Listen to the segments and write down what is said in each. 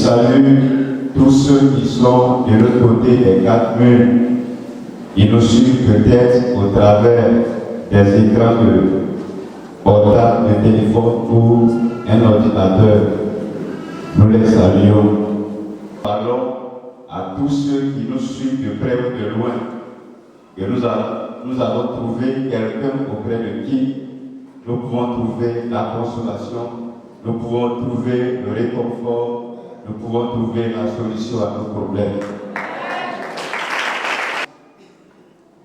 salue tous ceux qui sont de l'autre côté des 4 murs. Ils nous suivent peut-être au travers des écrans de portable, de téléphone ou un ordinateur. Nous les saluons. Parlons à tous ceux qui nous suivent de près ou de loin. Et nous allons trouver quelqu'un auprès de qui nous pouvons trouver la consolation, nous pouvons trouver le réconfort, nous pouvons trouver la solution à nos problèmes.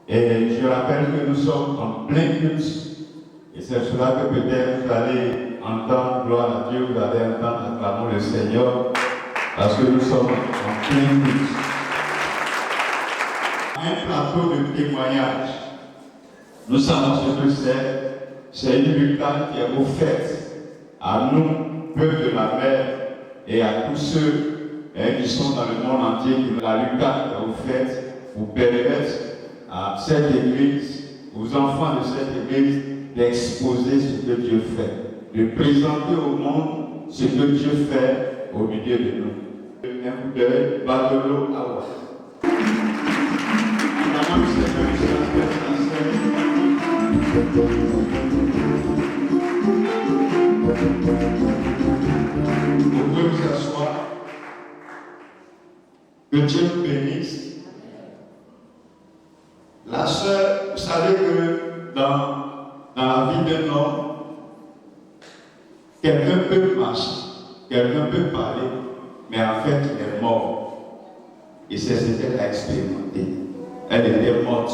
Et je rappelle que nous sommes en plein culte. Et c'est cela que peut-être vous allez entendre, gloire à Dieu, vous allez entendre acclamer le Seigneur, parce que nous sommes en plein culte. Un plateau de témoignage. Nous savons ce que c'est une lucane qui est offerte à nous, peuple de la mer, et à tous ceux qui sont dans le monde entier. La lucane est offerte pour permettre à cette église, aux enfants de cette église, d'exposer ce que Dieu fait, de présenter au monde ce que Dieu fait au milieu de nous. Un coup d'œil, Badolo Awa. Vous pouvez vous asseoir. Que Dieu vous bénisse. La sœur, vous savez que dans la vie d'un homme, quelqu'un peut marcher, quelqu'un peut parler, mais en fait il est mort. Et c'est ce qu'elle a expérimenté. Elle était morte,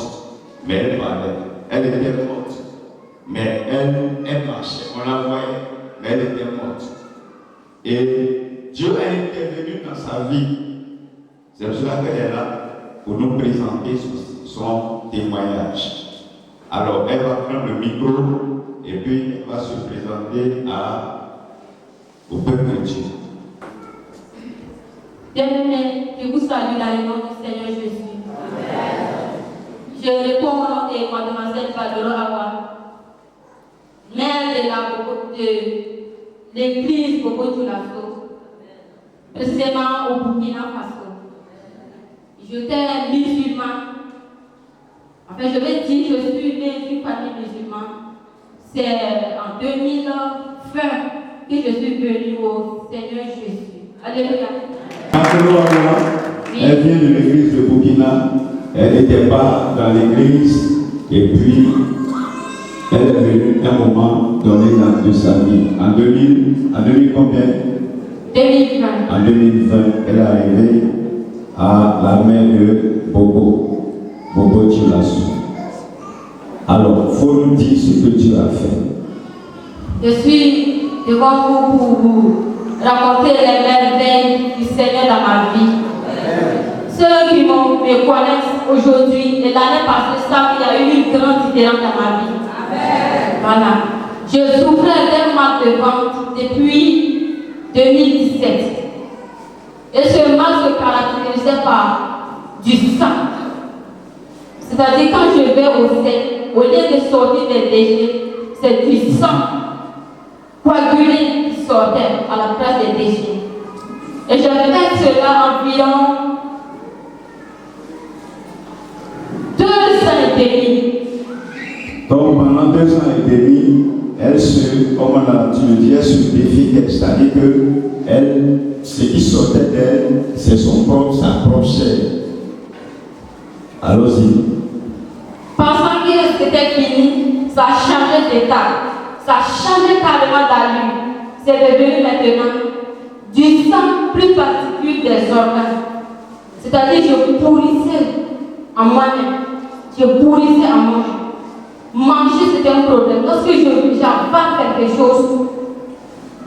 mais elle parlait. Elle était morte, mais elle marchait. On la voyait, mais elle était morte. Et Dieu a intervenu dans sa vie. C'est pour cela qu'elle est là pour nous présenter son témoignage. Alors, elle va prendre le micro et puis elle va se présenter au peuple de Dieu. Bien-aimés, je vous salue dans le nom du Seigneur Jésus. Amen. Je réponds au nom de Mademoiselle Badolo Awa, mère de l'église Bobo Dioulasso, précisément au Burkina Faso. J'étais musulman. Enfin, je vais dire, je suis née d'une famille musulmane. C'est en 2020 que je suis venue au Seigneur Jésus. Alléluia. Elle vient de l'église de Burkina. Elle n'était pas dans l'église. Et puis, elle est venue un moment donné dans sa vie. En 2000 combien? 2020. En 2020, elle est arrivée à la mer de Bobo Dioulasso. Alors, il faut nous dire ce que Dieu a fait. Je suis devant vous pour vous raconter les merveilles du Seigneur dans ma vie. Ceux qui me connaissent aujourd'hui et l'année passée savent qu'il y a eu une grande différence dans ma vie. Voilà. Je souffrais d'un mal de ventre depuis 2017. Et ce mal se caractérisait par du sang. C'est-à-dire quand je vais au sein, au lieu de sortir des déchets, c'est du sang coagulé qui sortait à la place des déchets. Et j'avais fait cela environ 2 ans et demi. Donc pendant 2 ans et demi, elle se, comme tu le dis, elle se défie, c'est-à-dire que ce qui sortait d'elle, c'est sa propre chair. Allons-y. Pensant que c'était fini, ça a changé d'état. Ça a changé carrément d'allure. C'est devenu maintenant du sang, plus particulier des organes. C'est-à-dire que je pourrissais en moi-même. Je pourrissais en moi. Manger, c'était un problème. Lorsque j'avale quelque chose,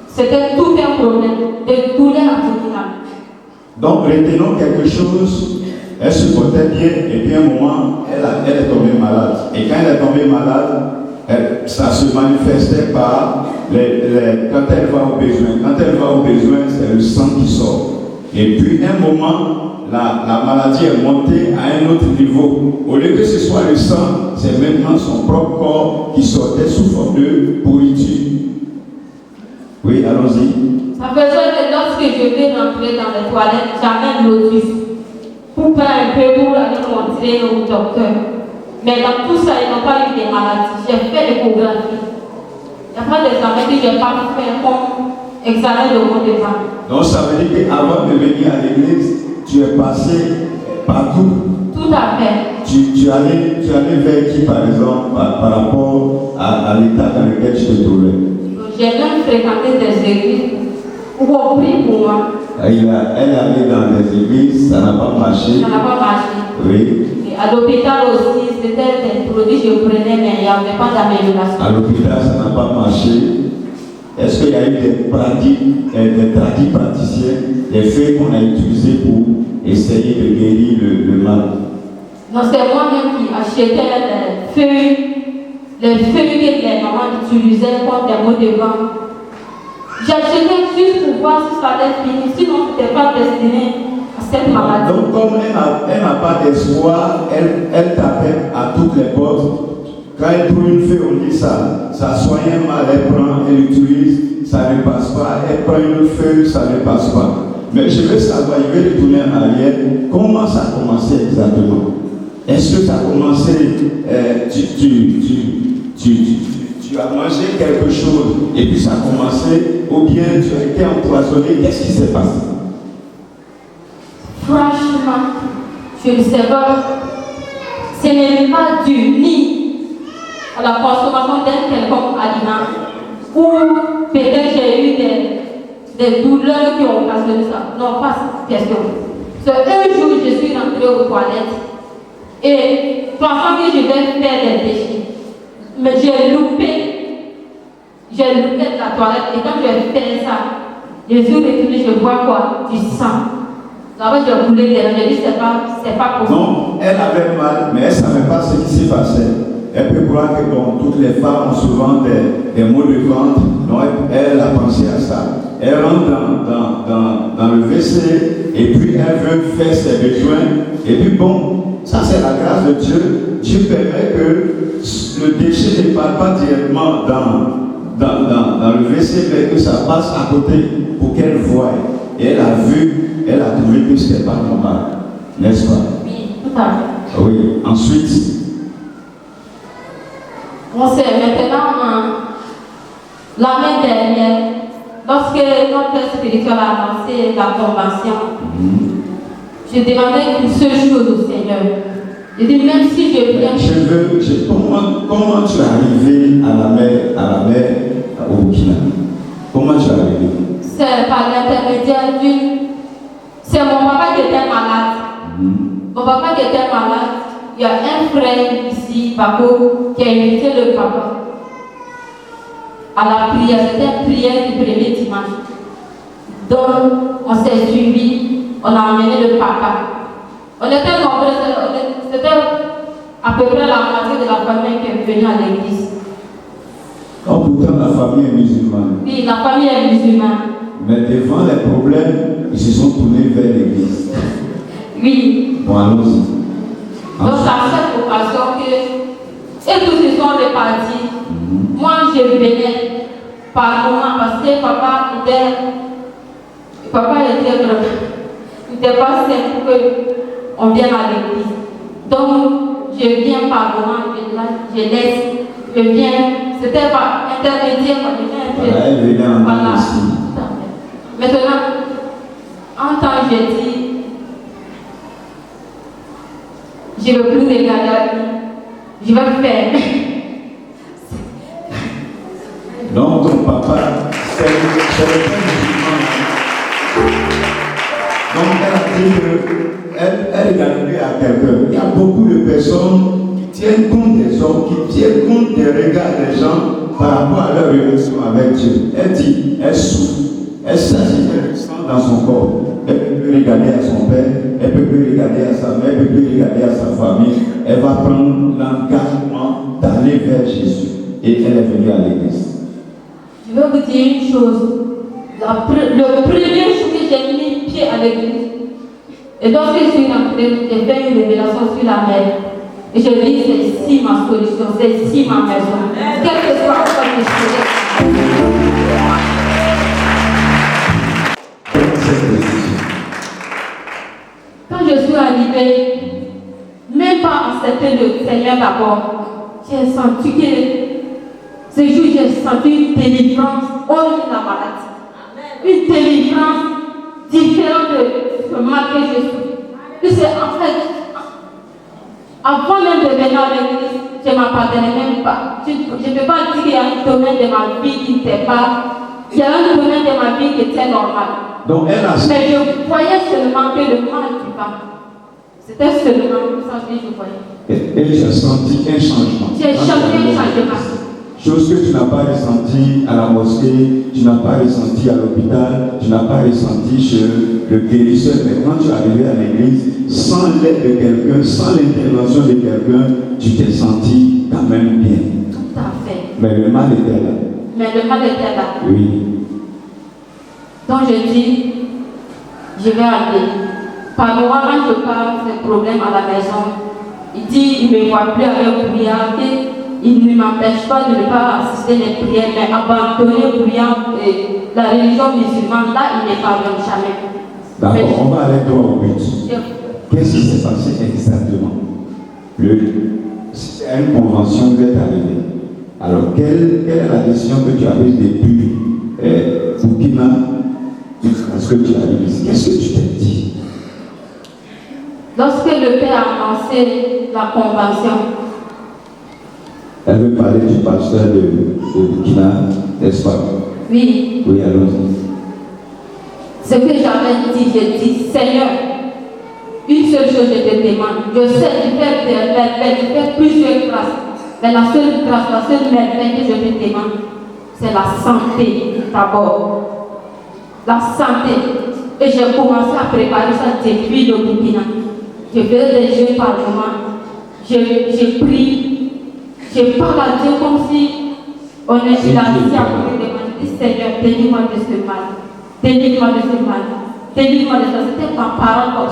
c'était tout un problème. De douleur abdominale. Donc, retenons quelque chose. Elle se portait bien et puis à un moment, elle est tombée malade. Et quand elle est tombée malade, ça se manifestait par quand elle va au besoin. Quand elle va au besoin, c'est le sang qui sort. Et puis à un moment, la maladie est montée à un autre niveau. Au lieu que ce soit le sang, c'est maintenant son propre corps qui sortait sous forme de pourriture. Oui, allons-y. Ça À besoin que lorsque je vais rentrer dans les toilettes, j'amène l'autus pour faire un peu pour aller montrer au docteur. Mais dans tout ça, ils n'ont pas eu des maladies. J'ai fait l'échographie. Il y a pas d'examen que je n'ai pas fait comme examen de mon devant. Donc ça veut dire qu'avant de venir à l'église, tu es passé partout. Tout à fait. Tu allais vers qui par exemple par rapport à l'état dans lequel tu te trouvais? J'ai même fréquenté des églises où on prie pour moi. Elle est allée dans des églises, ça n'a pas marché. Ça n'a pas marché. Oui. Et à l'hôpital aussi, c'était des produits que je prenais, mais il n'y avait pas d'amélioration. À l'hôpital, ça n'a pas marché. Est-ce qu'il y a eu des tradis praticiens, des feuilles qu'on a utilisées pour essayer de guérir le mal? Non, c'est moi-même qui achetais les feuilles que les mamans utilisaient comme des mots de vent. J'achetais juste pour voir si ça allait finir, sinon ce n'était pas destiné à cette maladie. Donc comme elle n'a pas d'espoir, elle tapait à toutes les portes. Quand elle trouve une feuille, on dit ça soigne un mal, elle prend, elle utilise, ça ne passe pas. Elle prend une autre feuille, ça ne passe pas. Mais je veux savoir, je vais retourner en arrière, comment ça a commencé exactement? Est-ce que ça a commencé, tu as mangé quelque chose et puis ça a commencé, ou bien tu as été empoisonné? Qu'est-ce qui s'est passé? Franchement, je ne sais pas. Ce n'est pas dû ni à la consommation d'un quelconque aliment ou peut-être j'ai eu des douleurs qui ont occasionné ça. Non, pas cette question. C'est un jour, je suis rentrée aux toilettes et pensant que je vais faire des déchets, mais j'ai loupé de la toilette et quand j'ai fait ça, je suis retournée, je vois quoi? Du sang. Là-bas, j'ai voulu dire, j'ai dit, c'est pas possible. Non, elle avait mal, mais elle ne savait pas ce qui s'est passé. Elle peut croire que bon, toutes les femmes ont souvent des maux de ventre. Donc elle a pensé à ça. Elle rentre dans le WC et puis elle veut faire ses besoins. Et puis bon, ça c'est la grâce de Dieu. Dieu permet que le déchet ne parte pas directement dans le WC, mais que ça passe à côté pour qu'elle voie. Et elle a vu, elle a trouvé que ce n'était pas normal. N'est-ce pas? Oui, tout à fait. Oui. Ensuite, on sait maintenant, l'année dernière, lorsque notre père spirituel a lancé la convention, je demandais une seule chose au Seigneur. Je dis, même si je viens. Comment tu es arrivé à la mer au Burkina? Comment tu es arrivé? C'est par l'intermédiaire d'une. C'est mon papa qui était malade. Mon papa qui était malade. Il y a un frère ici, Paco, qui a invité le papa à la prière. C'était une prière du premier dimanche. Donc, on s'est suivi, on a emmené le papa. On était nombreux, c'était à peu près la moitié de la famille qui est venue à l'église. Oh, pourtant, la famille est musulmane. Oui, la famille est musulmane. Mais devant les problèmes, ils se sont tournés vers l'église. Oui. Bon, allons-y. Donc, à cette occasion que, et tous ils sont répartis. Moi, je venais par moment parce que papa était pas simple qu'on vienne à l'église. Donc, je viens par moment, je laisse, je viens, c'était par intermédiaire, je viens un peu. Voilà. Maintenant, en temps, j'ai dit, je ne veux plus regarder à lui. Je vais faire. Donc, ton papa, c'est le père musulman. Donc, elle a dit qu'elle est arrivée à quelqu'un. Il y a beaucoup de personnes qui tiennent compte des hommes, qui tiennent compte des regards des gens par rapport à leur relation avec Dieu. Elle dit, elle souffre. Elle s'agit du sang dans son corps. Elle peut plus regarder à son père, elle peut plus regarder à sa mère, elle peut plus regarder à sa famille. Elle va prendre l'engagement d'aller vers Jésus. Et elle est venue à l'église. Je vais vous dire une chose. Le premier jour que j'ai mis pied à l'église, et lorsque je suis rentrée, j'ai fait une révélation sur la mer. Et je dis, c'est ici ma solution, c'est ici ma maison. Quel que soit ce que je fais. cette décision? Quand je suis arrivée, même pas accepter le Seigneur d'abord, j'ai senti que ce jour, j'ai senti une délivrance hors de la maladie. Une délivrance différente de ce mal que je suis. Puisque en fait, avant même de venir à l'église, je ne m'appartenais même pas. Je ne peux pas dire qu'il y a un domaine de ma vie qui n'était pas. Il y a un domaine de ma vie qui était normal. Donc elle a... Mais je voyais seulement que le mal qui va. C'était seulement ça que je voyais. Et tu as senti un changement. J'ai senti un changement. Chose que tu n'as pas ressenti à la mosquée, tu n'as pas ressenti à l'hôpital, tu n'as pas ressenti chez le guérisseur. Mais quand tu es arrivé à l'église, sans l'aide de quelqu'un, sans l'intervention de quelqu'un, tu t'es senti quand même bien. Tout à fait. Mais le mal était là. Mais le mal était là. Oui. Donc je dis, je vais aller. Par moment, quand je parle des problèmes à la maison, il dit, il ne me voit plus avec prière, il ne m'empêche pas de ne pas assister les prières, mais abandonner prière la religion musulmane, là, il n'est pas venu jamais. D'accord, on va aller droit au but. Qu'est-ce qui s'est passé exactement? C'est une convention vous êtes arrivé. Alors, quelle est la décision que tu as prise depuis Burkina jusqu'à ce que tu arrives ici? Qu'est-ce que tu t'es dit? Lorsque le père a lancé la convention, elle veut parler du pasteur de Burkina, n'est-ce pas? Oui. Oui, allons-y. Ce que j'avais dit, j'ai dit, Seigneur, une seule chose je te demande. Je sais, tu fais des merveilles, tu fais plusieurs grâces. Mais la seule grâce, la seule merveille que je te demande, c'est la santé d'abord. La santé. Et j'ai commencé à préparer ça depuis le Burkina. Je faisais des jeux par moment. J'ai pris, je parle à Dieu comme si on est assis à côté de moi. Je dis, Seigneur, délivre-moi de ce mal. Délivre-moi de ce mal. Délivre-moi de ça. C'était ma parole.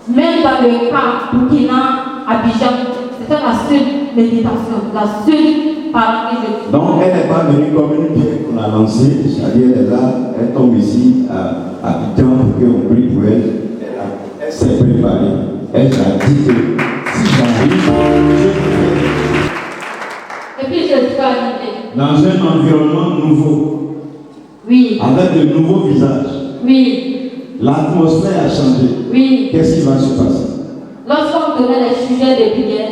Même dans le cas Burkina, Abidjan, c'était la seule méditation, la seule parole que je... Donc elle n'est pas venue comme une pierre qu'on a lancée, c'est-à-dire elle est là, elle tombe ici à Abidjan pour qu'on prie pour elle. Elle s'est préparée. Elle a dit que si j'arrive, je Et puis je suis arrivée. dans un environnement nouveau. Oui. Avec de nouveaux visages. Oui. L'atmosphère a changé. Oui. Qu'est-ce qui va se passer? Lorsqu'on donnait les sujets de prière,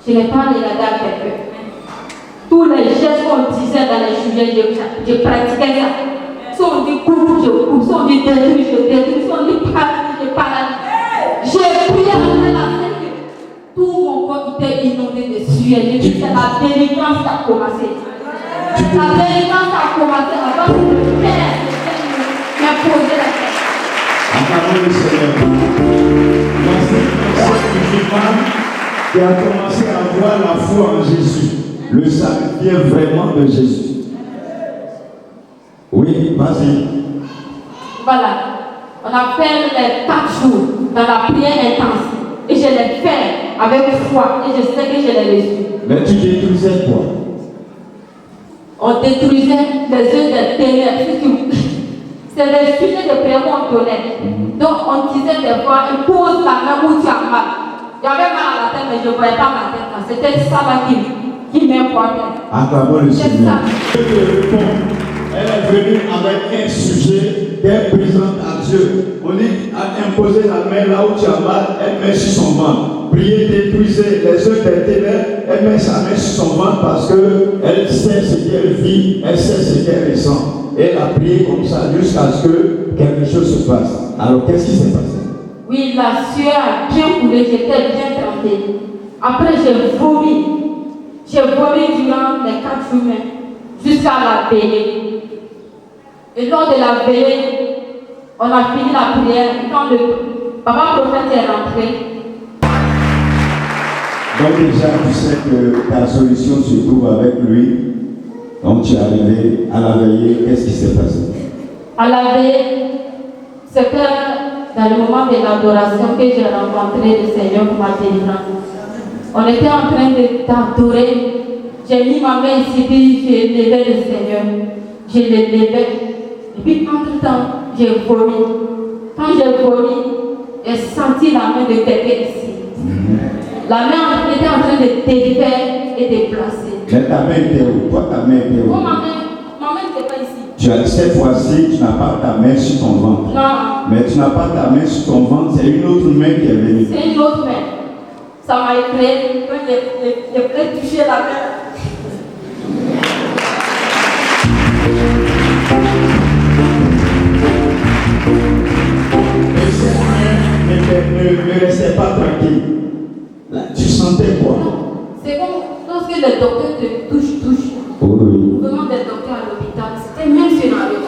je n'ai pas regardé à quelqu'un. Tous les gestes qu'on disait dans les sujets, je pratiquais ça. Si on dit coupe, je coupe. Si on dit détruit, je détruis. Si on dit paralyse, je paralyse. J'ai prié après la scène. Tout mon corps était inondé de sueur. J'ai dit, c'est la délivrance qui a commencé. La délivrance a commencé avant que le Père m'a posé la question. Acclamons le Seigneur. Dans cette personne musulmane qui a commencé à voir la foi en Jésus, le salut vient vraiment de Jésus. Oui, vas-y. Voilà. On a fait les 4 jours dans la prière intense. Et je l'ai fait avec foi. Et je sais que je l'ai reçu. Mais tu détruisais quoi? On détruisait les œufs des ténèbres. C'est les sujets de prière qu'on donnait. Donc on disait des fois, pose la main où tu as mal. J'avais mal à la tête, mais je ne voyais pas ma tête. C'était ça là qui m'importait. Acclamons le Seigneur. Elle est venue avec un sujet qu'elle présente à Dieu. On dit à imposer la main là où tu as mal, elle met sur son ventre. Prier, détruisez les œufs des ténèbres, elle met sa main sur son ventre parce qu'elle sait ce qu'elle vit, elle sait ce qu'elle ressent. Elle a prié comme ça jusqu'à ce que quelque chose se passe. Alors qu'est-ce qui s'est passé? Oui, la sueur a bien coulé, j'étais bien trempée. Après, j'ai vomi. J'ai vomi durant les 4 jours jusqu'à la veillée. Et lors de la veillée, on a fini la prière. Quand le papa prophète est rentré. Donc déjà, tu sais que ta solution se trouve avec lui. Donc tu es arrivé à la veillée. Qu'est-ce qui s'est passé? À la veillée, c'était dans le moment de l'adoration que j'ai rencontré le Seigneur pour ma délivrance. On était en train d'adorer. J'ai mis ma main ici, puis j'ai levé le Seigneur. Je l'ai levé. Et puis, entre-temps, j'ai vomi. Quand j'ai vomi, j'ai senti la main de quelqu'un ici. La main était en train de défaire et de placer. Mais ta main était où? Toi, ta main était où? Oh, ma main n'était pas ici. Tu as, cette fois-ci, tu n'as pas ta main sur ton ventre. Non. Mais tu n'as pas ta main sur ton ventre, c'est une autre main qui est venue. C'est une autre main. Ça m'a effrayé. J'ai peut-être touché la main. Et cette main ne restait pas tranquille. Là, tu sentais quoi? C'est comme lorsque le docteur te touche. Oh oui. Vraiment des docteurs à l'hôpital, c'était le même scénario.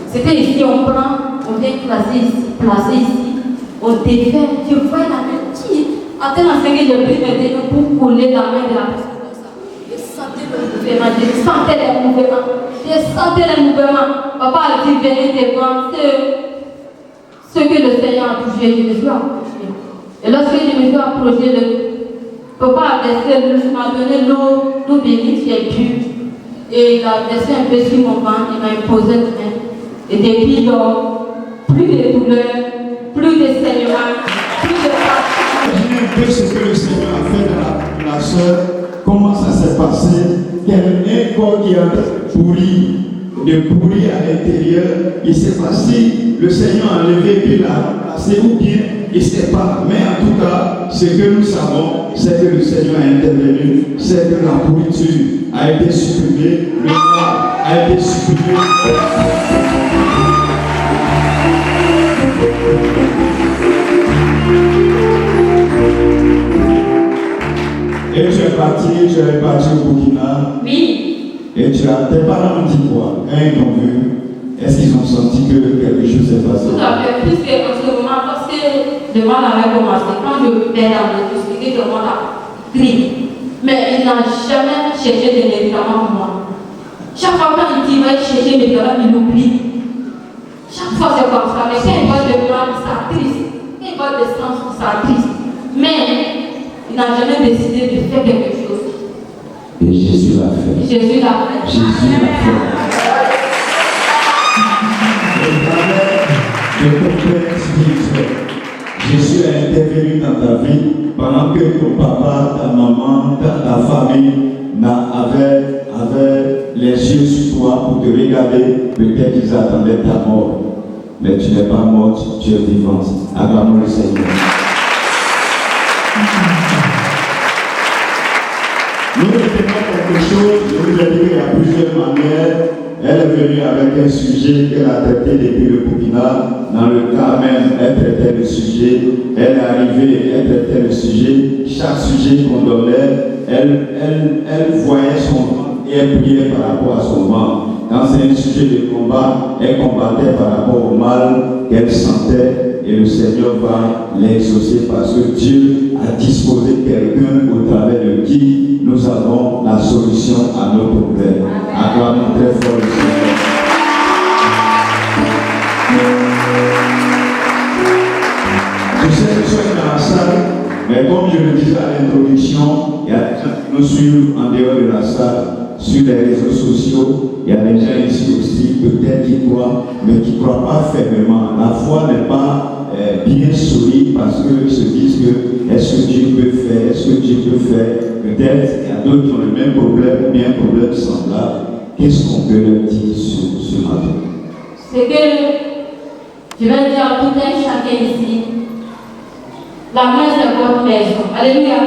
C'était ici, on prend, on vient placer ici, on défait. Je vois la main qui à tel enseigne que j'ai pris mes mains pour coller la main de la personne comme ça. Je sentais les mouvements. Papa a dit, venez devant ce que le Seigneur a touché. Je me suis approché. Et lorsque je me suis approché, papa a versé, m'a donné l'eau bénite, j'ai bu. Et il a versé un peu sur mon ventre, il m'a imposé une main. Et depuis lors, plus de douleur, plus de saignement, plus de passion. Imaginez un peu ce que le Seigneur a fait de la soeur, comment ça s'est passé, qu'il y avait un corps qui a pourri à l'intérieur. Il ne sait pas si le Seigneur a enlevé puis l'a placé ou bien il ne sait pas. Mais en tout cas, ce que nous savons, c'est que le Seigneur a intervenu, c'est que la pourriture a été supprimée, le mal a été supprimé. Et tu es parti au Burkina. Oui. Et tes parents ont dit quoi? Quand ils t'ont vu, est-ce qu'ils ont senti que quelque chose s'est passé? Tout à fait. Puisque en ce moment, parce que le mal avait commencé, quand je vais dans le justifié, le mal a crié. Mais il n'a jamais cherché de médicaments pour moi. Chaque fois quand il dit, va chercher des médicaments, il oublie. Chaque fois c'est comme ça. Mais quand il voit le mal, ça triste. Quand il voit le sang, ça triste. Mais il n'a jamais décidé de faire quelque chose. Et Jésus l'a fait. Jésus l'a fait. Jésus l'a fait. Le complexe spirituel. Jésus a intervenu dans ta vie pendant que ton papa, ta maman, ta famille avaient les yeux sur toi pour te regarder. Peut-être qu'ils attendaient ta mort. Mais tu n'es pas morte, tu es vivante. Acclamons le Seigneur. Nous retenons quelque chose, je vous ai dit qu'il y a plusieurs manières. Elle est venue avec un sujet qu'elle a traité depuis le Burkina. Dans le cas même, elle traitait le sujet. Elle est arrivée, elle traitait le sujet. Chaque sujet qu'on donnait, elle voyait son ventre et elle priait par rapport à son ventre. Quand c'est un sujet de combat, elle combattait par rapport au mal qu'elle sentait et le Seigneur va l'exaucer parce que Dieu a disposé quelqu'un au travers de qui nous avons la solution à nos problèmes. Acclamons très fort le Seigneur. Je sais que tu es dans la salle, mais comme je le disais à l'introduction, il y a des gens qui nous suivent en dehors de la salle, sur les réseaux sociaux. Il y a des gens ici aussi, peut-être qui croient, mais qui ne croient pas fermement. La foi n'est pas bien solide parce qu'ils se disent que est-ce que Dieu peut faire, est-ce que Dieu peut faire. Peut-être il y a d'autres qui ont le même problème ou bien un problème semblable. Qu'est-ce qu'on peut leur dire sur ce matin? C'est que je vais dire à tout un chacun ici, la main c'est votre maison. Alléluia.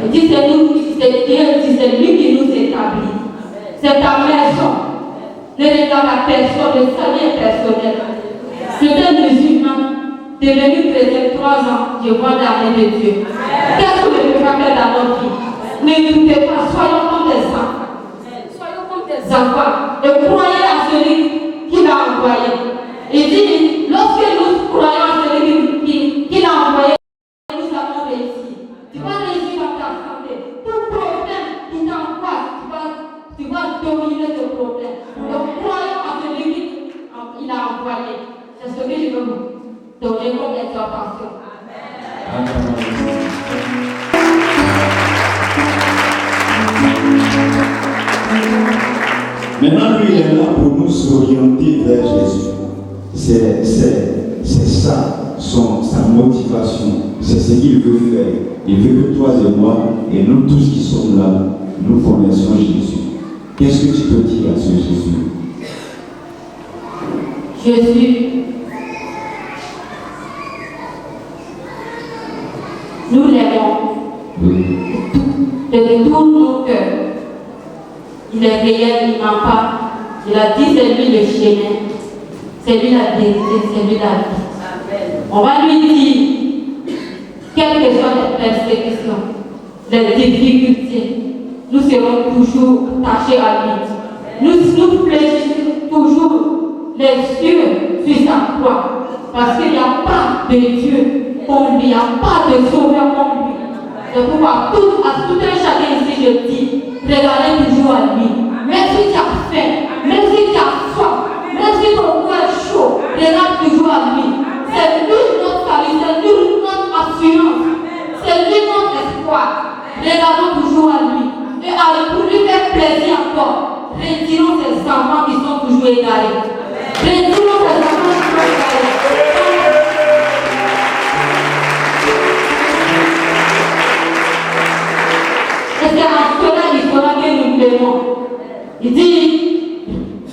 Il dit c'est nous, c'est Dieu, c'est lui qui nous établit. C'est ta maison. Ne regarde la personne, le salut est personnel. Je suis musulman, devenu chrétien 3 ans, je vois l'armée de Dieu. Qu'est-ce que je peux faire dans notre vie? Ne doutez pas, soyons comme des enfants. Soyons comme des enfants. Et croyez à celui qui l'a envoyé. Il dit, lorsque nous croyons à celui qui l'a envoyé, nous avons réussi. Tu vas réussir dans ta santé. Tout problème qui t'angoisse, tu vas dominer ce problème. Donc croyons à celui qui l'a envoyé. C'est ce que je veux vous donner comme exhortation. Maintenant, lui, il est là pour nous orienter vers Jésus. C'est ça, sa motivation. C'est ce qu'il veut faire. Il veut que toi et moi, et nous tous qui sommes là, nous connaissions Jésus. Qu'est-ce que tu peux dire à ce Jésus? Jésus, nous l'aimons de tout nos cœurs. Il est réel, il ne ment pas. Il a dit c'est lui le chemin, c'est lui la vérité, c'est lui la vie. On va lui dire, quelles que soient les persécutions, les difficultés, nous serons toujours attachés à lui. Nous fléchissons toujours les yeux sur sa croix, parce qu'il n'y a pas de Dieu comme lui, il n'y a pas de sauveur comme lui. C'est pourquoi à tout un chacun ici, je dis, regardez toujours à lui. Même si tu as faim, même si tu as soif, même si ton cœur est chaud, regarde toujours à lui. C'est lui notre salut, c'est lui notre assurance, c'est lui notre espoir. Regardons toujours à lui. Et pour lui faire plaisir encore, retirons ces enfants qui sont toujours égarés. Retirons ces enfants qui sont égarés. Et c'est en cela il faudra que nous l'aimons. Il dit,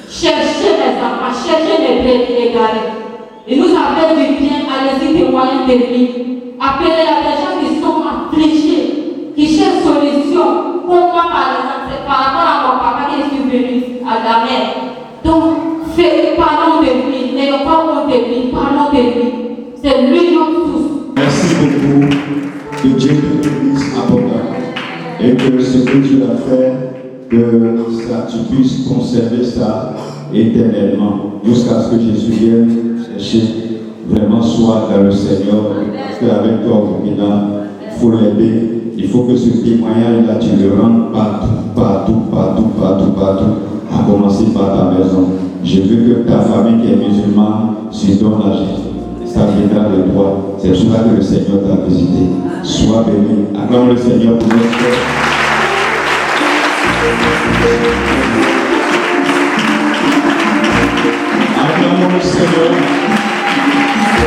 cherchez les enfants, cherchez les brebis égarés. Il nous appelle du bien, allez-y témoigner de lui. Appelez à des gens qui sont affligés, qui cherchent solution. Pour moi, par exemple, c'est par rapport à mon papa qui est venu à la mer. Donc, parlons de lui, n'ayons pas honte de lui, parlons de lui. C'est lui notre tous. Merci beaucoup. Que Dieu te bénisse abondamment. Et que ce que tu as fait, que ça, tu puisses conserver ça éternellement jusqu'à ce que Jésus vienne chercher. Vraiment, sois dans le Seigneur. Parce qu'avec toi, il faut l'aider. Il faut que ce témoignage-là, tu le rendes partout. À commencer par ta maison. Je veux que ta famille qui est musulmane se donne à Jésus. Ça viendra de toi. C'est pour cela que le Seigneur t'a visité. Sois béni. Acclame le Seigneur pour notre frère. Acclamons le Seigneur.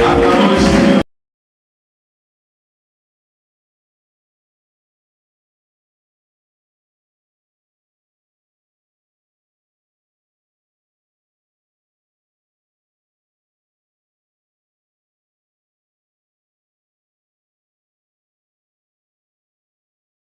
Acclamons le Seigneur.